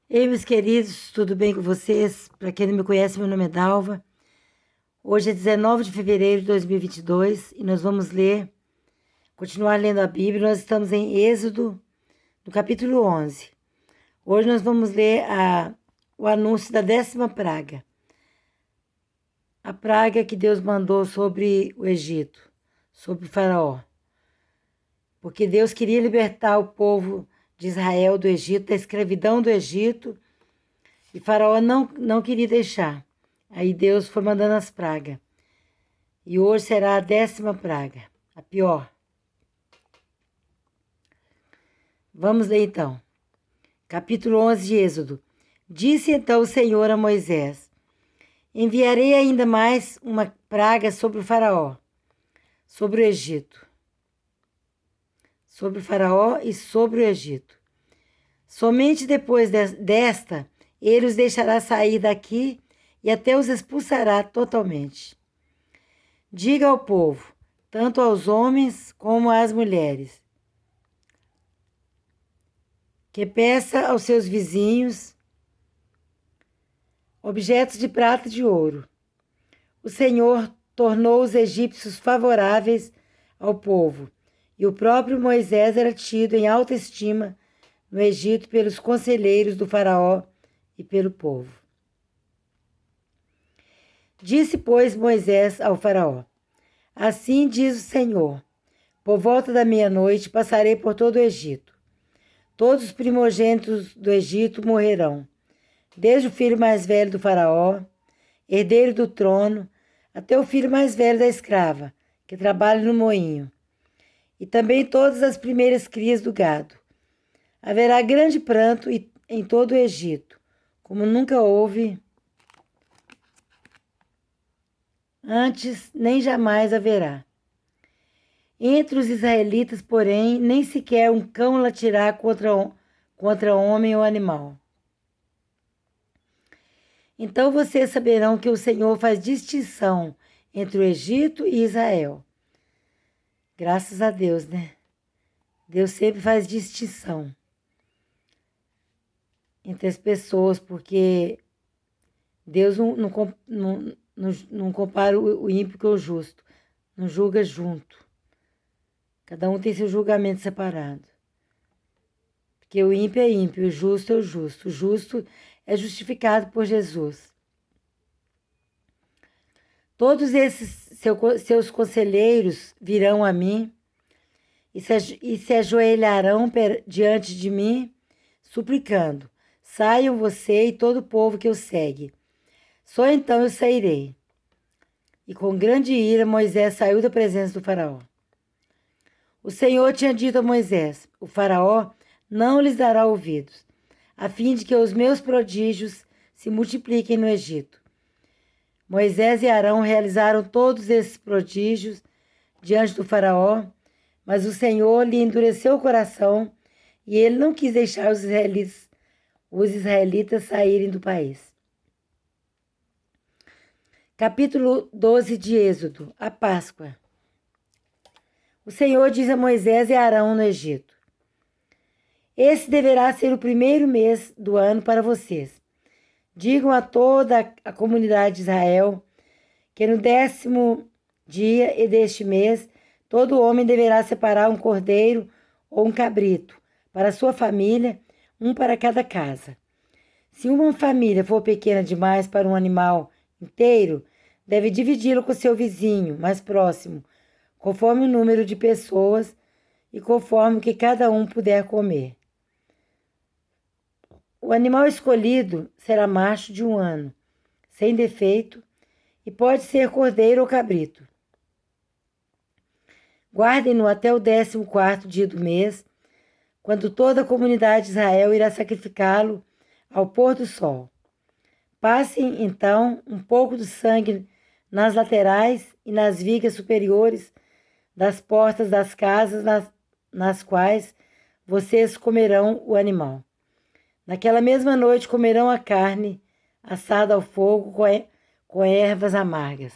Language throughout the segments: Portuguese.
Ei, meus queridos, tudo bem com vocês? Para quem não me conhece, meu nome é Dalva. Hoje é 19 de fevereiro de 2022 e nós vamos continuar lendo a Bíblia. Nós estamos em Êxodo, no capítulo 11. Hoje nós vamos ler o anúncio da 10ª praga. A praga que Deus mandou sobre o Egito, sobre o faraó. Porque Deus queria libertar o povo de Israel do Egito, da escravidão do Egito, e faraó não queria deixar. Aí Deus foi mandando as pragas. E hoje será a 10ª praga, a pior. Vamos ler então. Capítulo 11 de Êxodo. Disse então o Senhor a Moisés: enviarei ainda mais uma praga sobre o faraó, sobre o Egito. Sobre o faraó e sobre o Egito. Somente depois desta, ele os deixará sair daqui e até os expulsará totalmente. Diga ao povo, tanto aos homens como às mulheres, que peça aos seus vizinhos objetos de prata e de ouro. O Senhor tornou os egípcios favoráveis ao povo, e o próprio Moisés era tido em alta estima no Egito pelos conselheiros do faraó e pelo povo. Disse, pois, Moisés ao faraó: assim diz o Senhor, por volta da meia-noite passarei por todo o Egito. Todos os primogênitos do Egito morrerão, desde o filho mais velho do faraó, herdeiro do trono, até o filho mais velho da escrava, que trabalha no moinho, e também todas as primeiras crias do gado. Haverá grande pranto em todo o Egito, como nunca houve antes, nem jamais haverá. Entre os israelitas, porém, nem sequer um cão latirá contra homem ou animal. Então vocês saberão que o Senhor faz distinção entre o Egito e Israel. Graças a Deus, né? Deus sempre faz distinção entre as pessoas, porque Deus não compara o ímpio com o justo, não julga junto. Cada um tem seu julgamento separado. Porque o ímpio é ímpio, o justo é o justo. O justo é justificado por Jesus. Todos esses seus conselheiros virão a mim e se ajoelharão diante de mim, suplicando: saiam você e todo o povo que o segue. Só então eu sairei. E com grande ira Moisés saiu da presença do faraó. O Senhor tinha dito a Moisés: o faraó não lhes dará ouvidos, a fim de que os meus prodígios se multipliquem no Egito. Moisés e Arão realizaram todos esses prodígios diante do faraó, mas o Senhor lhe endureceu o coração e ele não quis deixar os israelitas saírem do país. Capítulo 12 de Êxodo, a Páscoa. O Senhor diz a Moisés e a Arão no Egito: esse deverá ser o primeiro mês do ano para vocês. Digam a toda a comunidade de Israel que no 10º dia deste mês, todo homem deverá separar um cordeiro ou um cabrito para sua família, um para cada casa. Se uma família for pequena demais para um animal inteiro, deve dividi-lo com seu vizinho mais próximo, conforme o número de pessoas e conforme o que cada um puder comer. O animal escolhido será macho de 1 ano, sem defeito, e pode ser cordeiro ou cabrito. Guardem-no até o 14º dia do mês, quando toda a comunidade de Israel irá sacrificá-lo ao pôr do sol. Passem, então, um pouco do sangue nas laterais e nas vigas superiores das portas das casas nas quais vocês comerão o animal. Naquela mesma noite comerão a carne assada ao fogo com ervas amargas.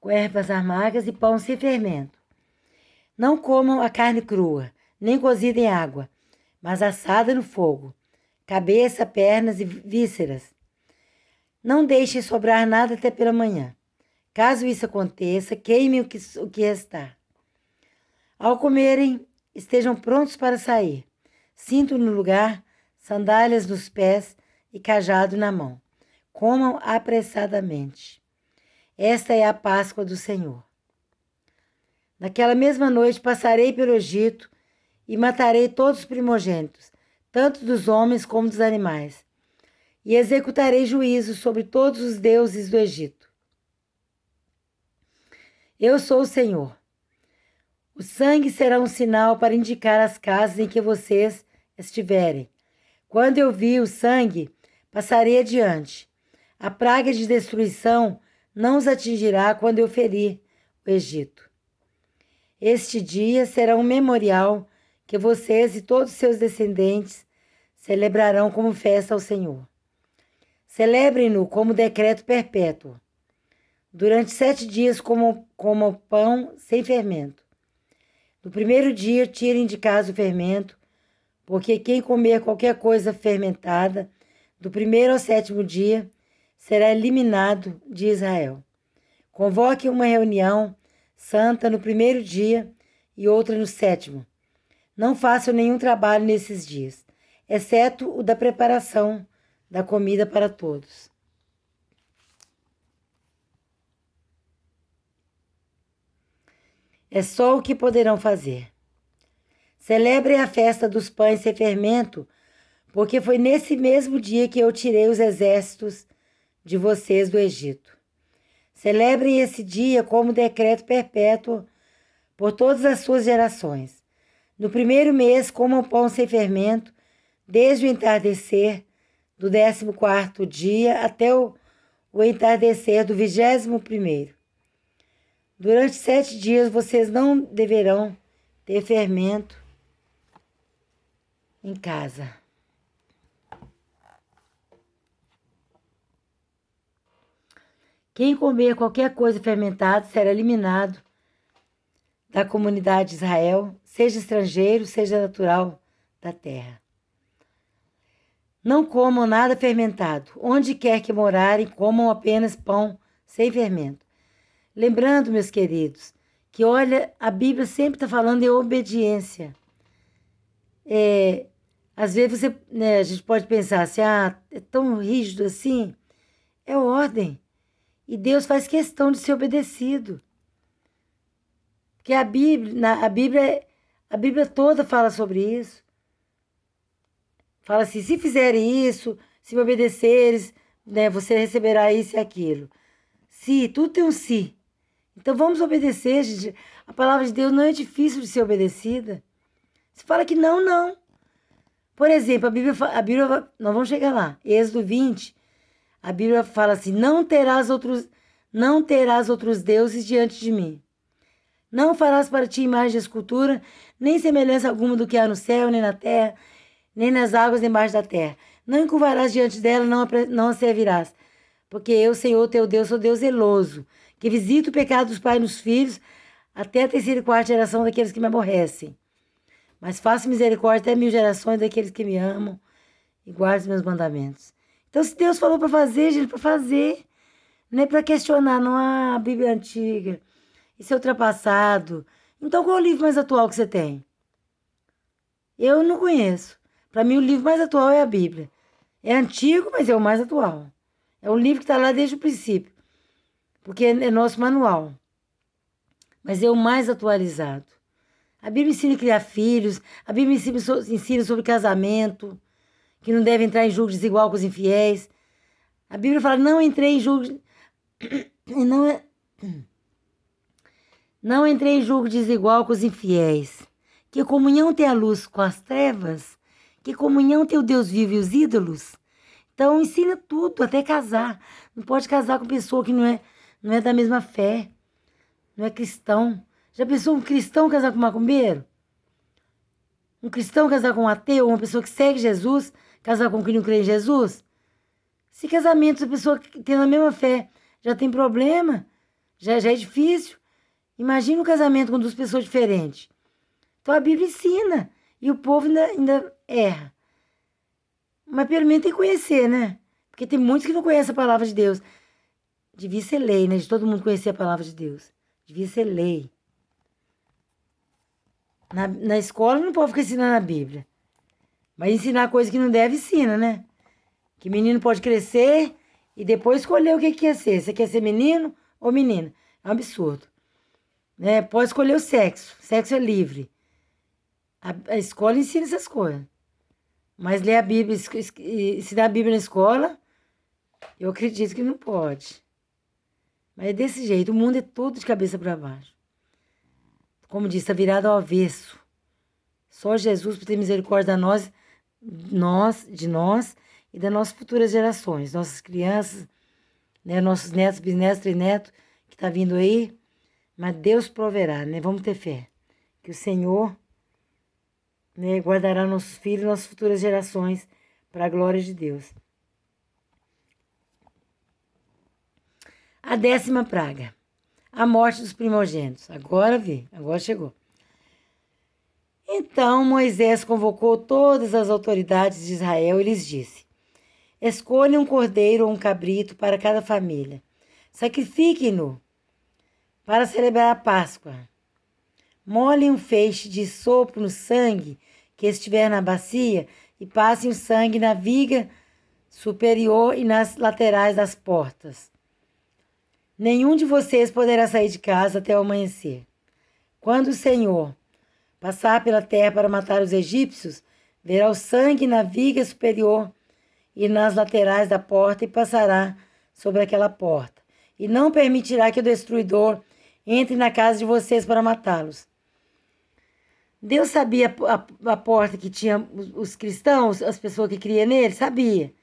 com ervas amargas e pão sem fermento. Não comam a carne crua, nem cozida em água, mas assada no fogo, cabeça, pernas e vísceras. Não deixem sobrar nada até pela manhã. Caso isso aconteça, queimem o que restar. Ao comerem, estejam prontos para sair. Cinto no lugar, sandálias nos pés e cajado na mão. Comam apressadamente. Esta é a Páscoa do Senhor. Naquela mesma noite passarei pelo Egito e matarei todos os primogênitos, tanto dos homens como dos animais, e executarei juízo sobre todos os deuses do Egito. Eu sou o Senhor. O sangue será um sinal para indicar as casas em que vocês estiverem. Quando eu vi o sangue, passarei adiante. A praga de destruição não os atingirá quando eu ferir o Egito. Este dia será um memorial que vocês e todos os seus descendentes celebrarão como festa ao Senhor. Celebrem-no como decreto perpétuo. Durante 7 dias comam pão sem fermento. No primeiro dia tirem de casa o fermento, porque quem comer qualquer coisa fermentada, do primeiro ao 7º dia, será eliminado de Israel. Convoquem uma reunião santa no primeiro dia e outra no 7º. Não façam nenhum trabalho nesses dias, exceto o da preparação da comida para todos. É só o que poderão fazer. Celebrem a festa dos pães sem fermento, porque foi nesse mesmo dia que eu tirei os exércitos de vocês do Egito. Celebrem esse dia como decreto perpétuo por todas as suas gerações. No primeiro mês, comam pão sem fermento, desde o entardecer do 14º dia até o entardecer do 21º. Durante 7 dias vocês não deverão ter fermento em casa. Quem comer qualquer coisa fermentada será eliminado da comunidade de Israel, seja estrangeiro, seja natural da terra. Não comam nada fermentado. Onde quer que morarem, comam apenas pão sem fermento. Lembrando, meus queridos, que olha, a Bíblia sempre está falando em obediência. Às vezes a gente pode pensar assim, é tão rígido assim. É ordem. E Deus faz questão de ser obedecido. Porque a Bíblia toda fala sobre isso. Fala assim, se fizerem isso, se me obedeceres, você receberá isso e aquilo. Se, tudo tem um se. Então vamos obedecer, gente. A palavra de Deus não é difícil de ser obedecida. Você fala que não, não. Por exemplo, a Bíblia, nós vamos chegar lá. Êxodo 20, a Bíblia fala assim, não terás outros deuses diante de mim. Não farás para ti imagem de escultura, nem semelhança alguma do que há no céu, nem na terra, nem nas águas debaixo da terra. Não encurvarás diante dela, não a servirás. Porque eu, Senhor, teu Deus, sou Deus zeloso, que visito o pecado dos pais nos filhos, até a 3ª e 4ª geração daqueles que me aborrecem. Mas faço misericórdia até 1000 gerações daqueles que me amam e guardam os meus mandamentos. Então, se Deus falou para fazer, gente, para fazer. Não é para questionar, não, a Bíblia é antiga, isso é ultrapassado. Então, qual é o livro mais atual que você tem? Eu não conheço. Para mim, o livro mais atual é a Bíblia. É antigo, mas é o mais atual. É um livro que está lá desde o princípio, porque é nosso manual. Mas é o mais atualizado. A Bíblia ensina a criar filhos, a Bíblia ensina sobre casamento, que não deve entrar em julgo desigual com os infiéis. A Bíblia fala, não entrei em julgo... Não entrei em julgo desigual com os infiéis. Que comunhão tem a luz com as trevas? Que comunhão tem o Deus vivo e os ídolos? Então, ensina tudo, até casar. Não pode casar com pessoa que não é da mesma fé. Não é cristão. Já pensou um cristão casar com um macumbeiro? Um cristão casar com um ateu? Uma pessoa que segue Jesus casar com quem não crê em Jesus? Se casamento, a pessoa que tem a mesma fé já tem problema, já é difícil. Imagina um casamento com duas pessoas diferentes. Então a Bíblia ensina e o povo ainda erra. Mas pelo menos tem que conhecer, né? Porque tem muitos que não conhecem a palavra de Deus. Devia ser lei, né? De todo mundo conhecer a palavra de Deus. Devia ser lei. Na escola não pode ficar ensinando a Bíblia. Mas ensinar coisa que não deve, ensina, né? Que menino pode crescer e depois escolher o que quer ser. Você quer ser menino ou menina? É um absurdo. Né? Pode escolher o sexo. Sexo é livre. A escola ensina essas coisas. Mas ler a Bíblia, ensinar a Bíblia na escola, eu acredito que não pode. Mas é desse jeito. O mundo é todo de cabeça para baixo. Como disse, está virado ao avesso. Só Jesus para ter misericórdia de nós e das nossas futuras gerações. Nossas crianças, né, nossos netos, bisnetos, trinetos, que está vindo aí. Mas Deus proverá, né? Vamos ter fé. Que o Senhor, né, guardará nossos filhos e nossas futuras gerações para a glória de Deus. A 10ª praga. A morte dos primogênitos. Agora chegou. Então Moisés convocou todas as autoridades de Israel e lhes disse: escolha um cordeiro ou um cabrito para cada família. Sacrifiquem-no para celebrar a Páscoa. Molhem um feixe de sopro no sangue que estiver na bacia e passem o sangue na viga superior e nas laterais das portas. Nenhum de vocês poderá sair de casa até o amanhecer. Quando o Senhor passar pela terra para matar os egípcios, verá o sangue na viga superior e nas laterais da porta e passará sobre aquela porta. E não permitirá que o destruidor entre na casa de vocês para matá-los. Deus sabia a porta que tinha os cristãos, as pessoas que criam nele, sabia.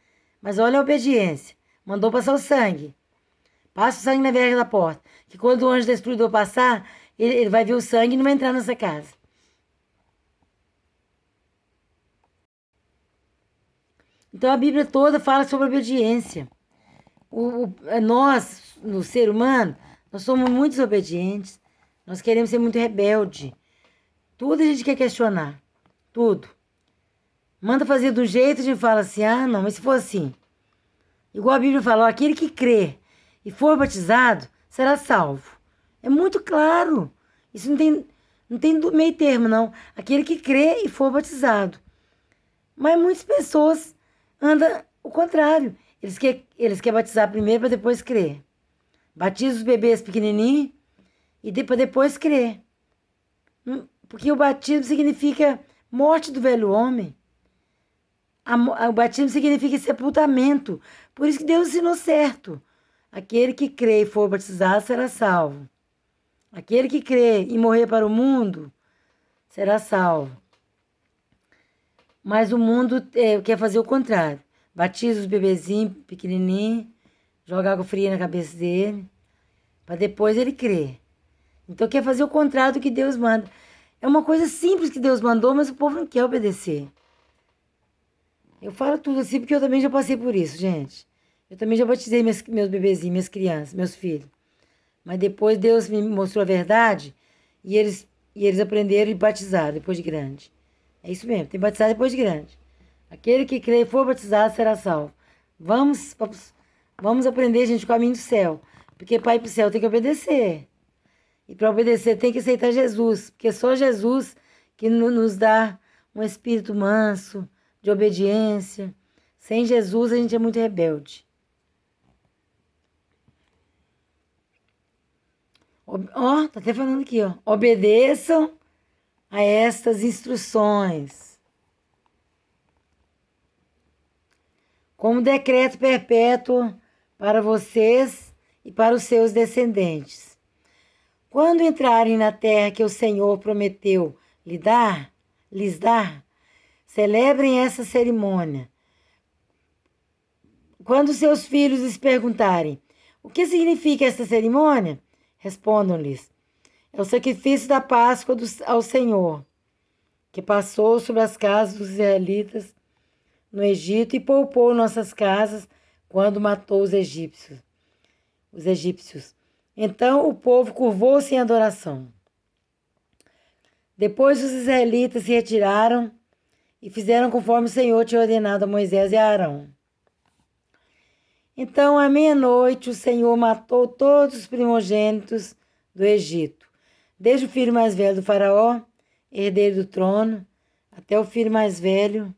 Mas olha a obediência. Mandou passar o sangue. Passa o sangue na verga da porta. Que quando o anjo destruidor passar, ele vai ver o sangue e não vai entrar nessa casa. Então a Bíblia toda fala sobre obediência. Nós, no ser humano, nós somos muito desobedientes. Nós queremos ser muito rebelde. Tudo a gente quer questionar. Tudo. Manda fazer do jeito, a gente fala assim, ah, não, mas se for assim. Igual a Bíblia falou, aquele que crê e for batizado, será salvo. É muito claro. Isso não tem meio termo, não. Aquele que crê e for batizado. Mas muitas pessoas andam o contrário. Eles querem batizar primeiro para depois crer. Batiza os bebês pequenininhos e depois crer. Porque o batismo significa morte do velho homem. O batismo significa sepultamento. Por isso que Deus ensinou certo. Aquele que crê e for batizado será salvo. Aquele que crê e morrer para o mundo será salvo. Mas o mundo quer fazer o contrário. Batiza os bebezinhos pequenininhos, joga água fria na cabeça dele, para depois ele crer. Então quer fazer o contrário do que Deus manda. É uma coisa simples que Deus mandou, mas o povo não quer obedecer. Eu falo tudo assim porque eu também já passei por isso, gente. Eu também já batizei meus bebezinhos, minhas crianças, meus filhos. Mas depois Deus me mostrou a verdade e eles aprenderam e batizaram depois de grande. É isso mesmo, tem que batizar depois de grande. Aquele que crê e for batizado será salvo. Vamos aprender, gente, o caminho do céu. Porque para ir para o céu tem que obedecer. E para obedecer tem que aceitar Jesus. Porque é só Jesus que nos dá um espírito manso, de obediência. Sem Jesus a gente é muito rebelde. Ó, tá até falando aqui, ó. Obedeçam a estas instruções. Como decreto perpétuo para vocês e para os seus descendentes. Quando entrarem na terra que o Senhor prometeu lhes dar, celebrem essa cerimônia. Quando seus filhos lhes perguntarem o que significa essa cerimônia, respondam-lhes: é o sacrifício da Páscoa ao Senhor, que passou sobre as casas dos israelitas no Egito e poupou nossas casas quando matou os egípcios. Então o povo curvou-se em adoração. Depois os israelitas se retiraram e fizeram conforme o Senhor tinha ordenado a Moisés e a Arão. Então, à meia-noite, o Senhor matou todos os primogênitos do Egito, desde o filho mais velho do faraó, herdeiro do trono, até o filho mais velho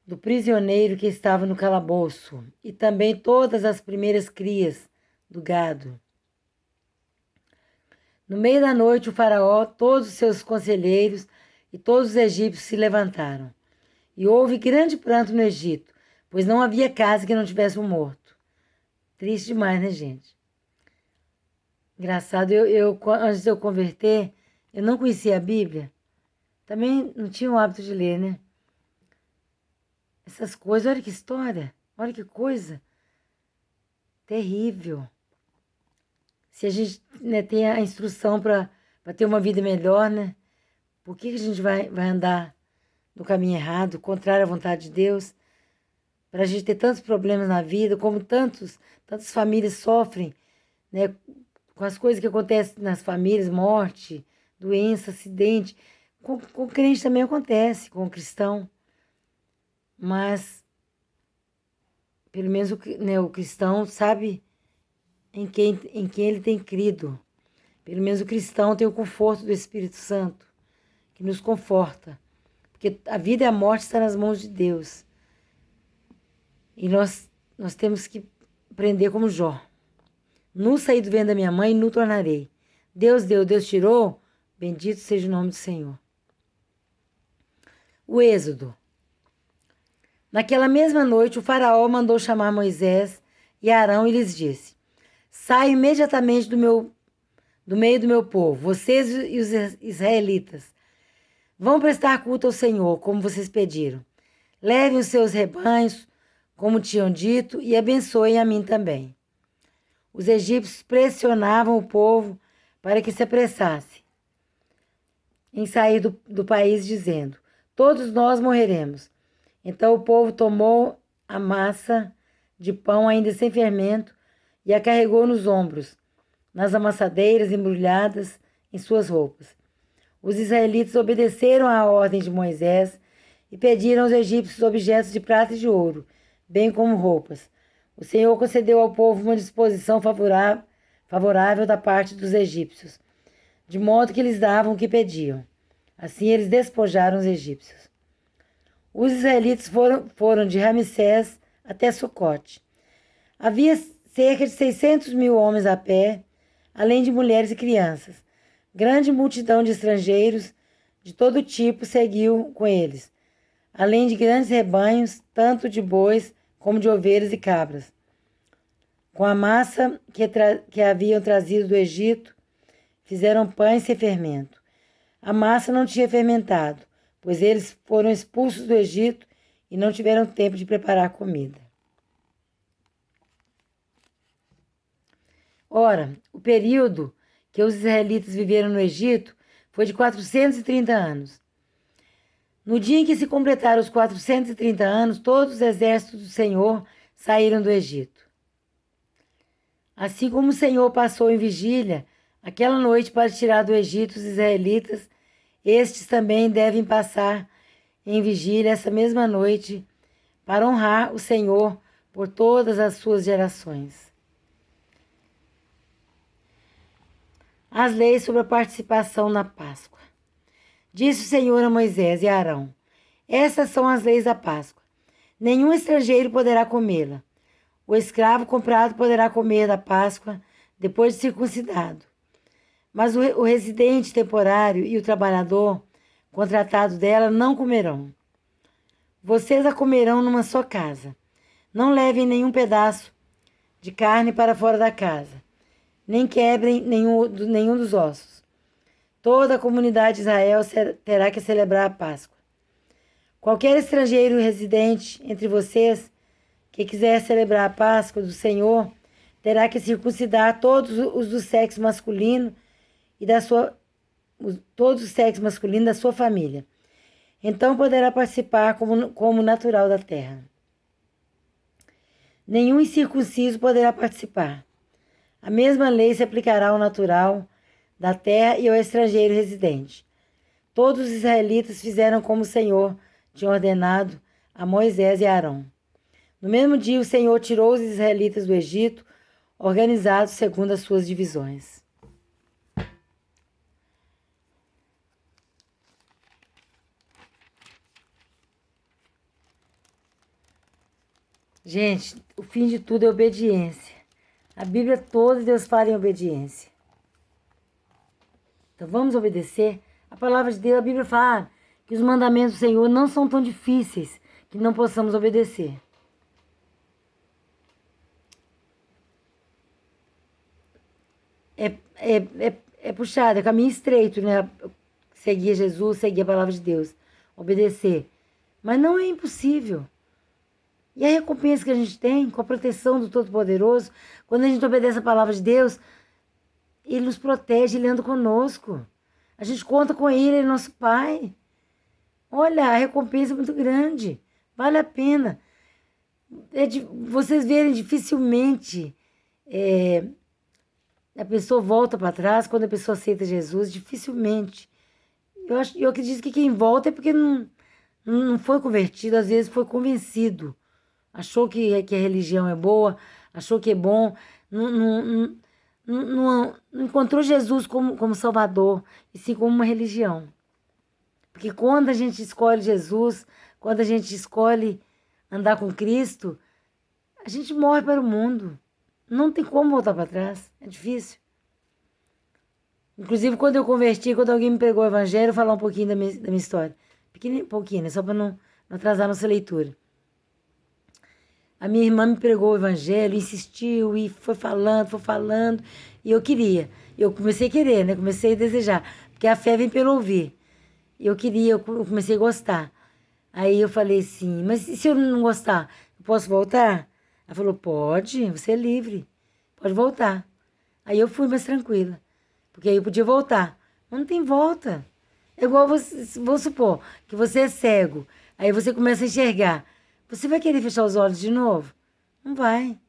do prisioneiro que estava no calabouço, e também todas as primeiras crias do gado. No meio da noite, o faraó, todos os seus conselheiros e todos os egípcios se levantaram. E houve grande pranto no Egito, pois não havia casa que não tivesse um morto. Triste demais, né, gente? Engraçado, antes de eu converter, eu não conhecia a Bíblia. Também não tinha o hábito de ler, né? Essas coisas, olha que história, olha que coisa terrível. Se a gente, né, tem a instrução para ter uma vida melhor, né? Por que a gente vai andar no caminho errado, contrário à vontade de Deus? Para a gente ter tantos problemas na vida, como tantas famílias sofrem, né, com as coisas que acontecem nas famílias, morte, doença, acidente. Com o crente também acontece, com o cristão. Mas, pelo menos o cristão sabe em quem ele tem crido. Pelo menos o cristão tem o conforto do Espírito Santo, que nos conforta. Porque a vida e a morte estão nas mãos de Deus. E nós temos que aprender como Jó. Nu saí do ventre da minha mãe e nu tornarei. Deus deu, Deus tirou, bendito seja o nome do Senhor. O Êxodo. Naquela mesma noite, o faraó mandou chamar Moisés e Arão e lhes disse: Saiam imediatamente do meio do meu povo, vocês e os israelitas. Vão prestar culto ao Senhor, como vocês pediram. Levem os seus rebanhos, como tinham dito, e abençoem a mim também. Os egípcios pressionavam o povo para que se apressasse em sair do país, dizendo: Todos nós morreremos. Então o povo tomou a massa de pão ainda sem fermento e a carregou nos ombros, nas amassadeiras embrulhadas em suas roupas. Os israelitas obedeceram à ordem de Moisés e pediram aos egípcios objetos de prata e de ouro, bem como roupas. O Senhor concedeu ao povo uma disposição favorável da parte dos egípcios, de modo que lhes davam o que pediam. Assim eles despojaram os egípcios. Os israelitas foram de Ramsés até Sucote. Havia cerca de 600 mil homens a pé, além de mulheres e crianças. Grande multidão de estrangeiros de todo tipo seguiu com eles, além de grandes rebanhos, tanto de bois como de ovelhas e cabras. Com a massa que haviam trazido do Egito, fizeram pães sem fermento. A massa não tinha fermentado, pois eles foram expulsos do Egito e não tiveram tempo de preparar comida. Ora, o período que os israelitas viveram no Egito foi de 430 anos. No dia em que se completaram os 430 anos, todos os exércitos do Senhor saíram do Egito. Assim como o Senhor passou em vigília aquela noite para tirar do Egito os israelitas, estes também devem passar em vigília essa mesma noite para honrar o Senhor por todas as suas gerações. As leis sobre a participação na Páscoa. Disse o Senhor a Moisés e a Arão: Essas são as leis da Páscoa. Nenhum estrangeiro poderá comê-la. O escravo comprado poderá comer da Páscoa depois de circuncidado. Mas o residente temporário e o trabalhador contratado dela não comerão. Vocês a comerão numa só casa. Não levem nenhum pedaço de carne para fora da casa, nem quebrem nenhum dos ossos. Toda a comunidade de Israel terá que celebrar a Páscoa. Qualquer estrangeiro residente entre vocês que quiser celebrar a Páscoa do Senhor terá que circuncidar todos os do sexo masculino e todos os sexos masculinos da sua família. Então poderá participar como natural da terra. Nenhum incircunciso poderá participar. A mesma lei se aplicará ao natural da terra e ao estrangeiro residente. Todos os israelitas fizeram como o Senhor tinha ordenado a Moisés e a Arão. No mesmo dia, o Senhor tirou os israelitas do Egito, organizados segundo as suas divisões. Gente, o fim de tudo é obediência. A Bíblia toda, Deus fala em obediência. Então vamos obedecer. A palavra de Deus, a Bíblia fala que os mandamentos do Senhor não são tão difíceis que não possamos obedecer. É puxado, é caminho estreito, né? Seguir Jesus, seguir a palavra de Deus, obedecer. Mas não é impossível. E a recompensa que a gente tem com a proteção do Todo-Poderoso, quando a gente obedece a palavra de Deus, Ele nos protege, Ele anda conosco. A gente conta com Ele, Ele é nosso Pai. Olha, a recompensa é muito grande. Vale a pena. Vocês verem, dificilmente a pessoa volta para trás quando a pessoa aceita Jesus, dificilmente. Eu acredito que quem volta é porque não foi convertido, às vezes foi convencido. Achou que a religião é boa, achou que é bom, não encontrou Jesus como Salvador, e sim como uma religião. Porque quando a gente escolhe Jesus, quando a gente escolhe andar com Cristo, a gente morre para o mundo. Não tem como voltar para trás, é difícil. Inclusive, quando eu converti, quando alguém me pregou o evangelho, eu vou falar um pouquinho da minha história. Pouquinho, né? Só para não atrasar nossa leitura. A minha irmã me pregou o evangelho, insistiu e foi falando, e eu queria. Eu comecei a querer, né? Comecei a desejar, porque a fé vem pelo ouvir. Eu queria, eu comecei a gostar. Aí eu falei assim, mas e se eu não gostar, eu posso voltar? Ela falou, pode, você é livre, pode voltar. Aí eu fui mais tranquila, porque aí eu podia voltar. Mas não tem volta. É igual você, vamos supor que você é cego, aí você começa a enxergar. Você vai querer fechar os olhos de novo? Não vai.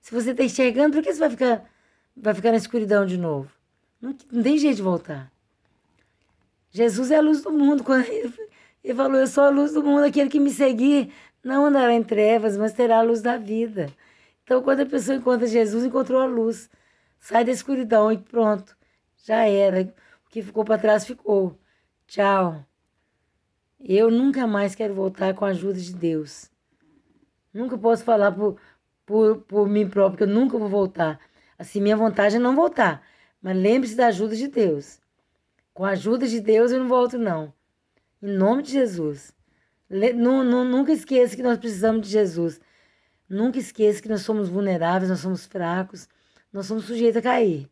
Se você está enxergando, por que você vai ficar na escuridão de novo? Não tem jeito de voltar. Jesus é a luz do mundo. Quando ele falou, eu sou a luz do mundo, aquele que me seguir não andará em trevas, mas terá a luz da vida. Então, quando a pessoa encontra Jesus, encontrou a luz. Sai da escuridão e pronto. Já era. O que ficou para trás, ficou. Tchau. Eu nunca mais quero voltar com a ajuda de Deus. Nunca posso falar por mim próprio, que eu nunca vou voltar. Assim, minha vontade é não voltar. Mas lembre-se da ajuda de Deus. Com a ajuda de Deus eu não volto, não. Em nome de Jesus. Nunca esqueça que nós precisamos de Jesus. Nunca esqueça que nós somos vulneráveis, nós somos fracos, nós somos sujeitos a cair.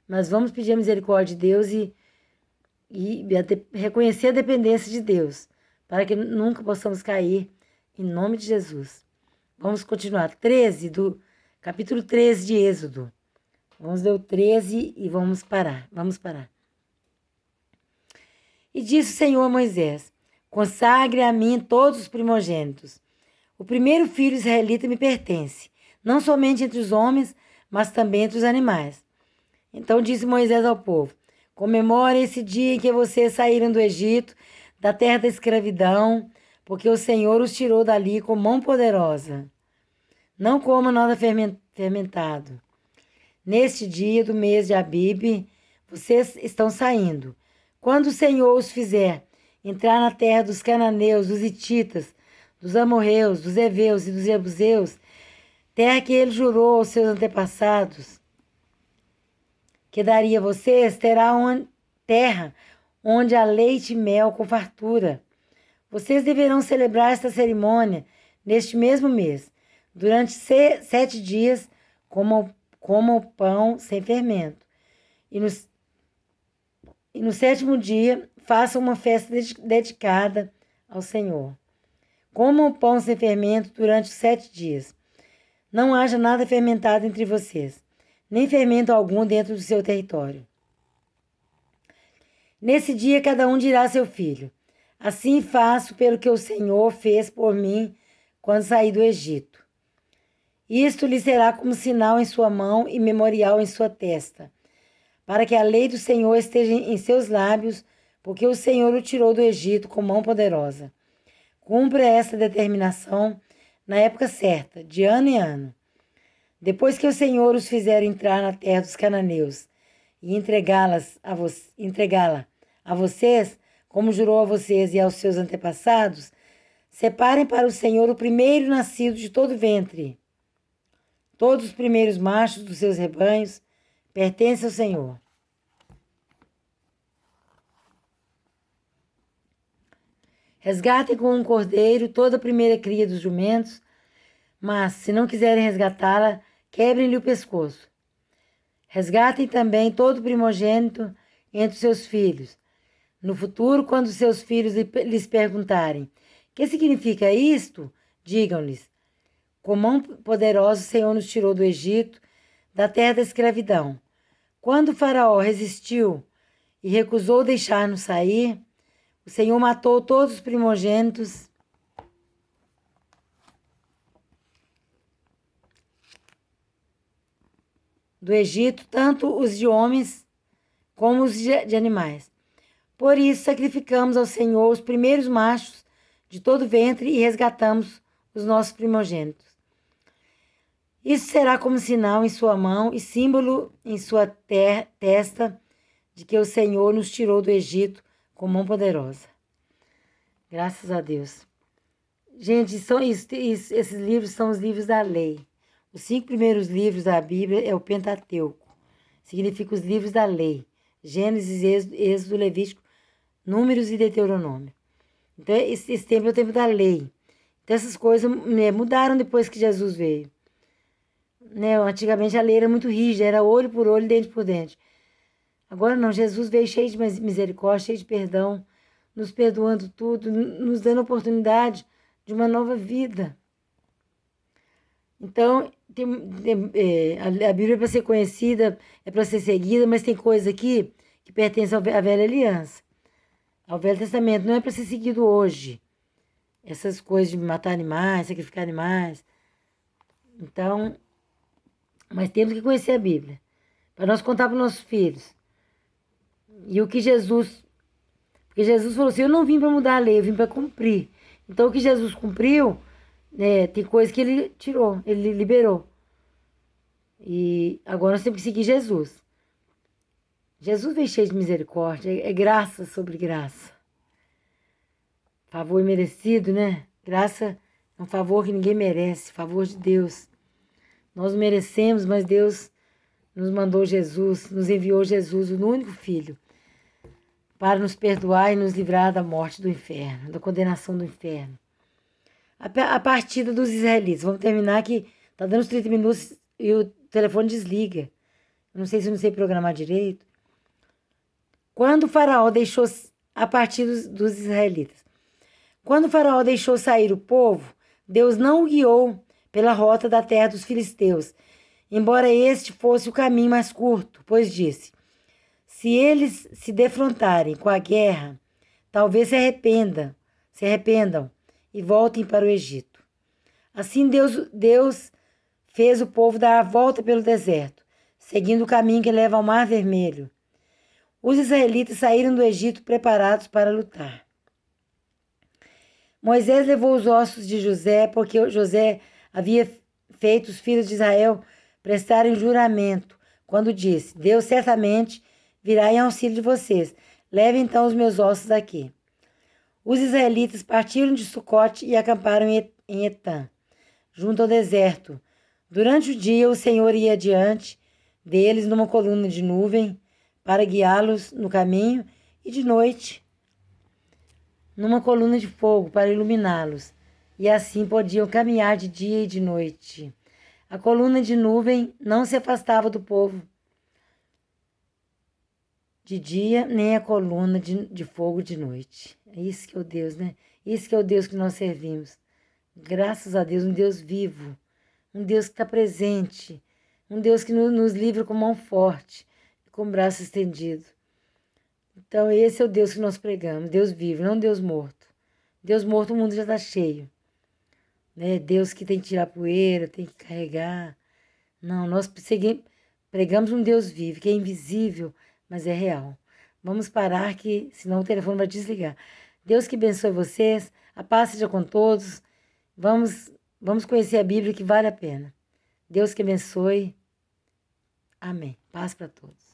Mas vamos pedir a misericórdia de Deus e reconhecer a dependência de Deus, para que nunca possamos cair, em nome de Jesus. Vamos continuar. Capítulo 13 de Êxodo. Vamos ler o 13 e vamos parar. E disse o Senhor a Moisés, consagre a mim todos os primogênitos. O primeiro filho israelita me pertence, não somente entre os homens, mas também entre os animais. Então disse Moisés ao povo, comemore esse dia em que vocês saíram do Egito, da terra da escravidão, porque o Senhor os tirou dali com mão poderosa. Não comam nada fermentado. Neste dia do mês de Abibe, vocês estão saindo. Quando o Senhor os fizer entrar na terra dos cananeus, dos hititas, dos amorreus, dos heveus e dos jebuseus, terra que ele jurou aos seus antepassados, que daria a vocês, terá terra onde há leite e mel com fartura. Vocês deverão celebrar esta cerimônia neste mesmo mês. Durante 7 dias, comam pão sem fermento. E no 7º dia, façam uma festa dedicada ao Senhor. Comam pão sem fermento durante os 7 dias. Não haja nada fermentado entre vocês, nem fermento algum dentro do seu território. Nesse dia, cada um dirá a seu filho, assim faço pelo que o Senhor fez por mim quando saí do Egito. Isto lhe será como sinal em sua mão e memorial em sua testa, para que a lei do Senhor esteja em seus lábios, porque o Senhor o tirou do Egito com mão poderosa. Cumpra esta determinação na época certa, de ano em ano. Depois que o Senhor os fizer entrar na terra dos cananeus e entregá-la a vocês, como jurou a vocês e aos seus antepassados, separem para o Senhor o primeiro nascido de todo ventre. Todos os primeiros machos dos seus rebanhos pertencem ao Senhor. Resgatem com um cordeiro toda a primeira cria dos jumentos, mas, se não quiserem resgatá-la, quebrem-lhe o pescoço. Resgatem também todo primogênito entre os seus filhos. No futuro, quando seus filhos lhes perguntarem: que significa isto? Digam-lhes: com mão poderosa o Senhor nos tirou do Egito, da terra da escravidão. Quando o faraó resistiu e recusou deixar-nos sair, o Senhor matou todos os primogênitos do Egito, tanto os de homens como os de animais. Por isso, sacrificamos ao Senhor os primeiros machos de todo o ventre e resgatamos os nossos primogênitos. Isso será como sinal em sua mão e símbolo em sua testa de que o Senhor nos tirou do Egito com mão poderosa. Graças a Deus. Gente, esses livros são os livros da lei. Os 5 primeiros livros da Bíblia é o Pentateuco. Significa os livros da lei. Gênesis, Êxodo, Levítico, Números e Deuteronômio. Então, esse tempo é o tempo da lei. Então, essas coisas mudaram depois que Jesus veio. Antigamente a lei era muito rígida, era olho por olho, dente por dente. Agora não, Jesus veio cheio de misericórdia, cheio de perdão, nos perdoando tudo, nos dando oportunidade de uma nova vida. Então, a Bíblia é para ser conhecida, é para ser seguida, mas tem coisa aqui que pertence à velha aliança, ao Velho Testamento. Não é para ser seguido hoje. Essas coisas de matar animais, sacrificar animais. Então, mas temos que conhecer a Bíblia, para nós contar para os nossos filhos. E o que Jesus... Porque Jesus falou assim, eu não vim para mudar a lei, eu vim para cumprir. Então, o que Jesus cumpriu, tem coisa que ele tirou, ele liberou. E agora nós temos que seguir Jesus. Jesus veio cheio de misericórdia, é graça sobre graça. Favor merecido, né? Graça é um favor que ninguém merece, favor de Deus. Nós não merecemos, mas Deus nos mandou Jesus, nos enviou Jesus, o único Filho, para nos perdoar e nos livrar da morte do inferno, da condenação do inferno. A partida dos israelitas. Vamos terminar que tá dando os 30 minutos e o telefone desliga. Eu não sei se eu não sei programar direito. Quando o faraó deixou a partida dos israelitas. Quando o faraó deixou sair o povo, Deus não o guiou pela rota da terra dos filisteus, embora este fosse o caminho mais curto, pois disse: se eles se defrontarem com a guerra, talvez se arrependam e voltem para o Egito. Assim Deus fez o povo dar a volta pelo deserto, seguindo o caminho que leva ao Mar Vermelho. Os israelitas saíram do Egito preparados para lutar. Moisés levou os ossos de José, porque José havia feito os filhos de Israel prestarem juramento, quando disse: Deus certamente virá em auxílio de vocês. Levem então os meus ossos aqui. Os israelitas partiram de Sucote e acamparam em Etã, junto ao deserto. Durante o dia, o Senhor ia adiante deles numa coluna de nuvem para guiá-los no caminho, e de noite, numa coluna de fogo para iluminá-los. E assim podiam caminhar de dia e de noite. A coluna de nuvem não se afastava do povo de dia, nem a coluna de fogo de noite. É isso que é o Deus, né? Isso que é o Deus que nós servimos. Graças a Deus, um Deus vivo, um Deus que está presente, um Deus que nos livra com mão forte, com braço estendido. Então, esse é o Deus que nós pregamos, Deus vivo, não Deus morto. Deus morto, o mundo já está cheio. né? Deus que tem que tirar poeira, tem que carregar. Não, nós pregamos um Deus vivo, que é invisível, mas é real. Vamos parar que senão o telefone vai desligar. Deus que abençoe vocês, a paz seja com todos. Vamos conhecer a Bíblia que vale a pena. Deus que abençoe. Amém. Paz para todos.